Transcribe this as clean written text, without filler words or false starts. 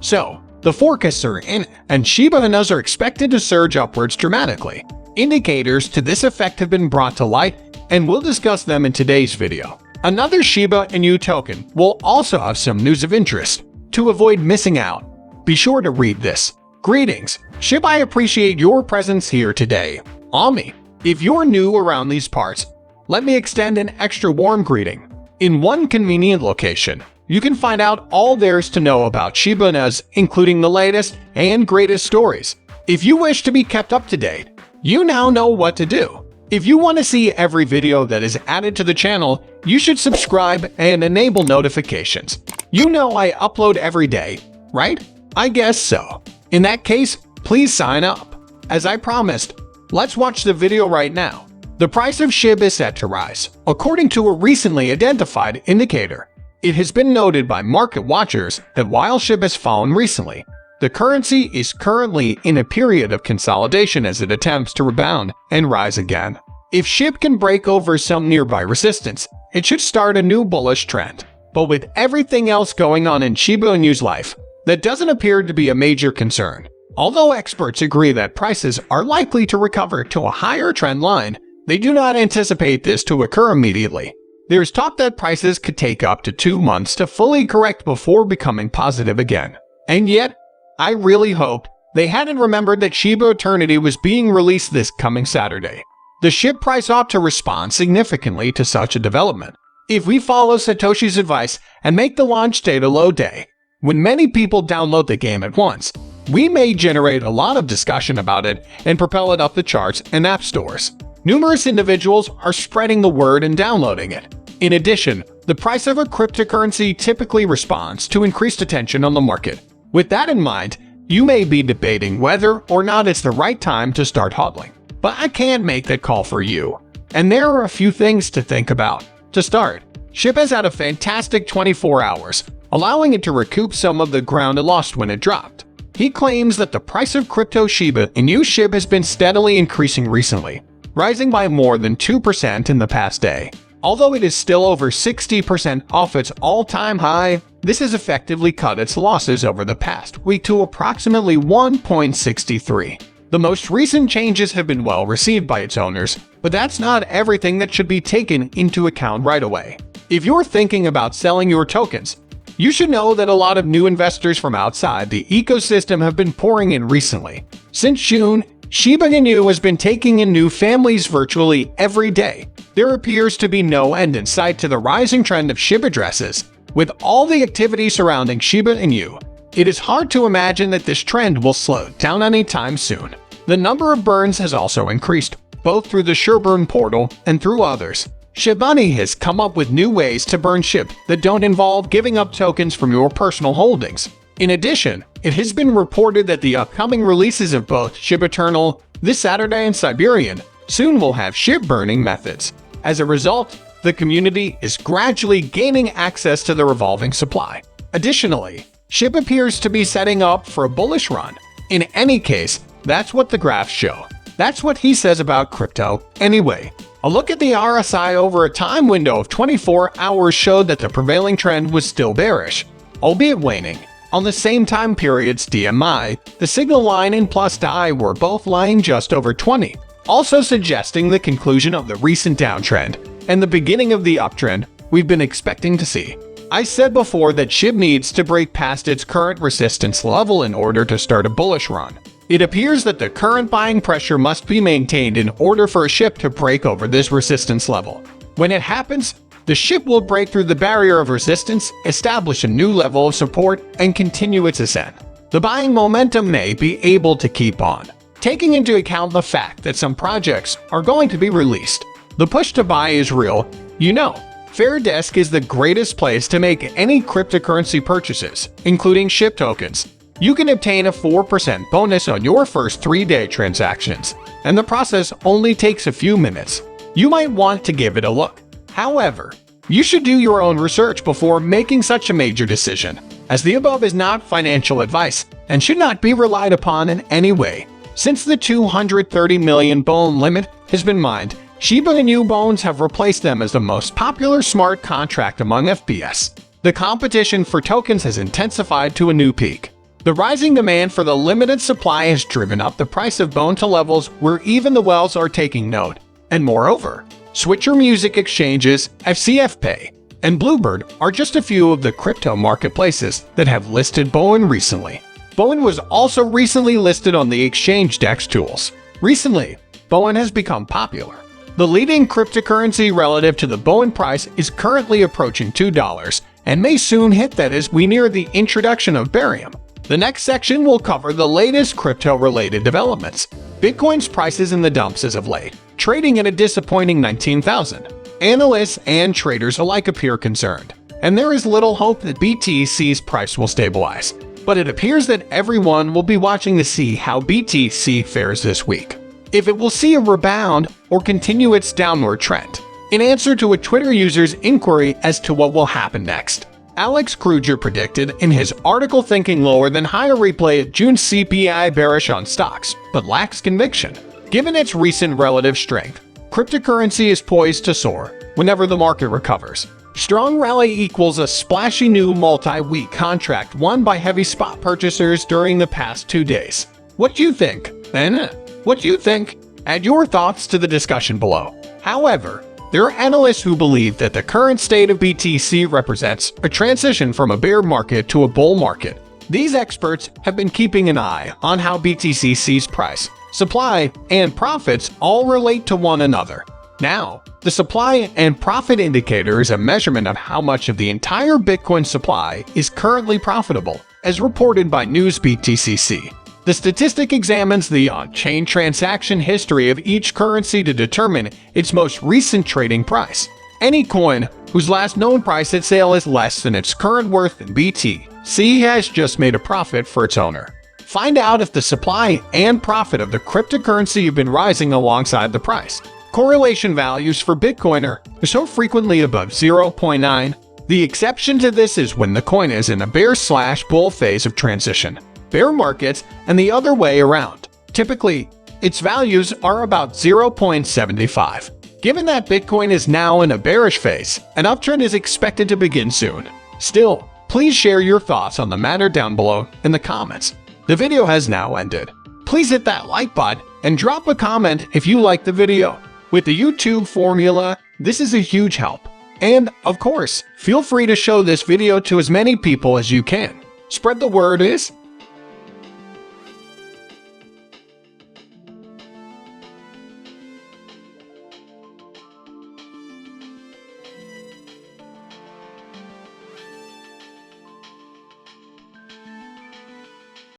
So, the forecasts are in, and Shiba Inus are expected to surge upwards dramatically. Indicators to this effect have been brought to light, and we'll discuss them in today's video. Another Shiba Inu token will also have some news of interest. To avoid missing out, be sure to read this. Greetings, Shib. I appreciate your presence here today. Ami, if you're new around these parts, let me extend an extra warm greeting. In one convenient location, you can find out all there is to know about Shiba Inus, including the latest and greatest stories. If you wish to be kept up to date, you now know what to do. If you want to see every video that is added to the channel, you should subscribe and enable notifications. You know I upload every day, right? I guess so. In that case, please sign up. As I promised, let's watch the video right now. The price of SHIB is set to rise, according to a recently identified indicator. It has been noted by market watchers that while SHIB has fallen recently, the currency is currently in a period of consolidation as it attempts to rebound and rise again. If SHIB can break over some nearby resistance, it should start a new bullish trend. But with everything else going on in Shiba Inu's life, that doesn't appear to be a major concern. Although experts agree that prices are likely to recover to a higher trend line, they do not anticipate this to occur immediately. There's talk that prices could take up to 2 months to fully correct before becoming positive again. And yet, I really hoped they hadn't remembered that Shiba Eternity was being released this coming Saturday. The SHIB price ought to respond significantly to such a development. If we follow Satoshi's advice and make the launch date a low day, when many people download the game at once, we may generate a lot of discussion about it and propel it up the charts and app stores. Numerous individuals are spreading the word and downloading it. In addition, the price of a cryptocurrency typically responds to increased attention on the market. With that in mind, you may be debating whether or not it's the right time to start hodling. But I can't make that call for you. And there are a few things to think about. To start, SHIB has had a fantastic 24 hours, allowing it to recoup some of the ground it lost when it dropped. He claims that the price of crypto Shiba Inu SHIB has been steadily increasing recently, rising by more than 2% in the past day. Although it is still over 60% off its all-time high, this has effectively cut its losses over the past week to approximately 1.63. The most recent changes have been well received by its owners, but that's not everything that should be taken into account right away. If you're thinking about selling your tokens, you should know that a lot of new investors from outside the ecosystem have been pouring in recently. Since June, Shiba Inu has been taking in new families virtually every day. There appears to be no end in sight to the rising trend of SHIB addresses. With all the activity surrounding Shiba Inu, it is hard to imagine that this trend will slow down anytime soon. The number of burns has also increased, both through the SureBurn portal and through others. Shibani has come up with new ways to burn SHIB that don't involve giving up tokens from your personal holdings. In addition, it has been reported that the upcoming releases of both SHIB Eternal this Saturday and Siberian soon will have SHIB burning methods. As a result, the community is gradually gaining access to the revolving supply. Additionally, SHIB appears to be setting up for a bullish run. In any case, that's what the graphs show. That's what he says about crypto. Anyway, a look at the RSI over a time window of 24 hours showed that the prevailing trend was still bearish, albeit waning. On the same time period's DMI, the signal line and plus DI were both lying just over 20, also suggesting the conclusion of the recent downtrend and the beginning of the uptrend we've been expecting to see. I said before that SHIB needs to break past its current resistance level in order to start a bullish run. It appears that the current buying pressure must be maintained in order for a SHIB to break over this resistance level. When it happens, the SHIB will break through the barrier of resistance, establish a new level of support, and continue its ascent. The buying momentum may be able to keep on, taking into account the fact that some projects are going to be released. The push to buy is real, you know. Fairdesk is the greatest place to make any cryptocurrency purchases, including SHIB tokens. You can obtain a 4% bonus on your first 3-day transactions, and the process only takes a few minutes. You might want to give it a look. However, you should do your own research before making such a major decision, as the above is not financial advice and should not be relied upon in any way. Since the 230 million bone limit has been mined, Shiba Inu bones have replaced them as the most popular smart contract among FPS. The competition for tokens has intensified to a new peak. The rising demand for the limited supply has driven up the price of Bone to levels where even the whales are taking note. And moreover, Switcher music exchanges, FCFPay, and Bluebird are just a few of the crypto marketplaces that have listed Bowen recently. Bowen was also recently listed on the exchange DEX tools. Recently, Bowen has become popular. The leading cryptocurrency relative to the Bowen price is currently approaching $2 and may soon hit that as we near the introduction of barium. The next section will cover the latest crypto-related developments. Bitcoin's price is in the dumps as of late, trading at a disappointing 19,000. Analysts and traders alike appear concerned, and there is little hope that BTC's price will stabilize. But it appears that everyone will be watching to see how BTC fares this week, if it will see a rebound or continue its downward trend. In answer to a Twitter user's inquiry as to what will happen next, Alex Kruger predicted in his article thinking lower than higher replay at June CPI bearish on stocks, but lacks conviction. Given its recent relative strength, cryptocurrency is poised to soar whenever the market recovers. Strong rally equals a splashy new multi-week contract won by heavy spot purchasers during the past 2 days. What do you think? What do you think? Add your thoughts to the discussion below. However, there are analysts who believe that the current state of BTC represents a transition from a bear market to a bull market. These experts have been keeping an eye on how BTC sees price, supply, and profits all relate to one another. Now, the supply and profit indicator is a measurement of how much of the entire Bitcoin supply is currently profitable, as reported by NewsBTCC. The statistic examines the on-chain transaction history of each currency to determine its most recent trading price. Any coin whose last known price at sale is less than its current worth in BTC has just made a profit for its owner. Find out if the supply and profit of the cryptocurrency have been rising alongside the price. Correlation values for Bitcoin are so frequently above 0.9. The exception to this is when the coin is in a bear/bull phase of transition, bear markets, and the other way around. Typically, its values are about 0.75. Given that Bitcoin is now in a bearish phase, an uptrend is expected to begin soon. Still, please share your thoughts on the matter down below in the comments. The video has now ended. Please hit that like button and drop a comment if you liked the video. With the YouTube formula, this is a huge help. And, of course, feel free to show this video to as many people as you can. Spread the word is